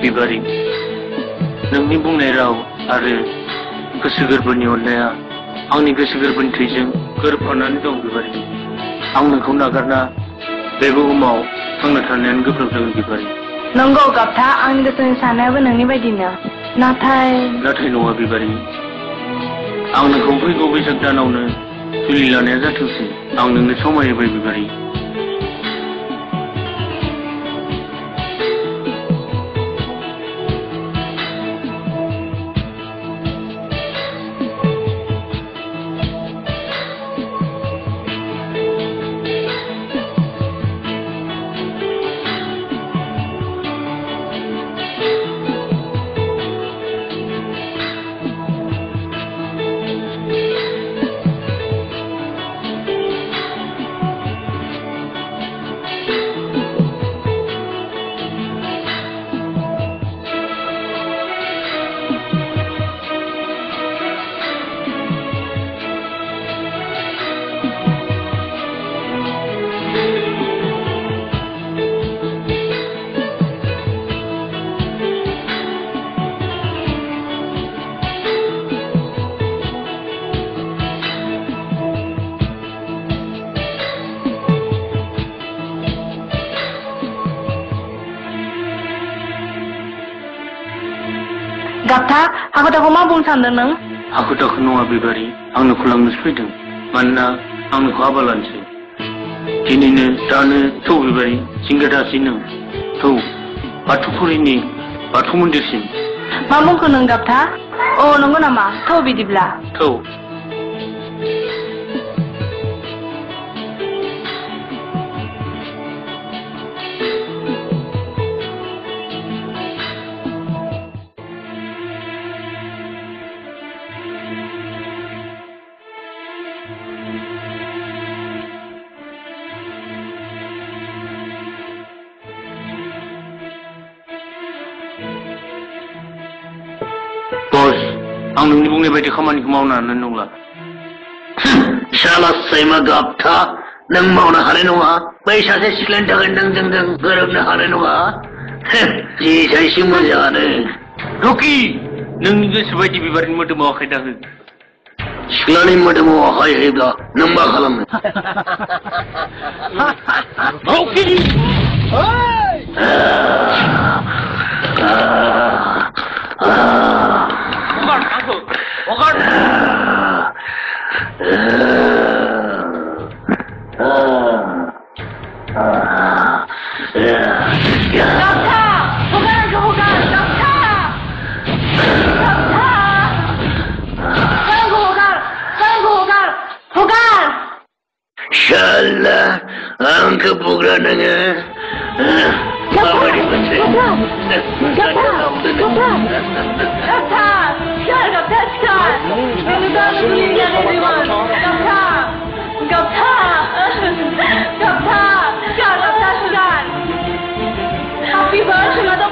बिबारी नोंनि बुंनाय राव आरो गोसो गोरबोनि अननाया आंनि गोसो गोरबोनि थैजों गोरोबफानानै दं बिबारी आं नोंखौ नागारना बे बुहुमाव थांना थानायानो गोब्राब जागोन बिबारी नंगौ गाबथा आंनि गोसोनि साननायाबो नोंनि बायदिनो नाथाय नङा बिबारी आं नोंखौ फैगौ बैसाग दानावनो जुलि लानाया जाथोंसै आं नोंनो समाय होबाय बिबारी गाबथा हाखुदाखौ मा बुंनो सानदों नों हाखुदाखु नङा बिबारी आं नोंखौ लांनोसो फैदों मानोना आं नोंखौ हाबा लानोसै दिनैनो दानो थौ बिबारी जिंगा दासै नों थौ बाथौफुरिनि बाथौ मन्दिरसिम मा बुंखो नों गाबथा अ नंगौ नामा थौ बिदिब्ला थौ आं नोंनि बुंनाय बायदि खामानिखौ मावनो हानाय नंला शाला सैमा गाबथा नों मावनो हानाय नङा बै सासे सिख्लानि थाखाय नों जोंजों गोरोबनो हानाय नङा जि सायसे मोजाङानो रकि नोंनि गोसो बायदि बिबारनि मोदोमाव आखाइ दाहो सिख्लानि मोदोमाव आखाइ होयोब्ला नों मा खालामनो रकि Shalah, angka bukan nengah. Apa di mana? Gapta, Happy birthday,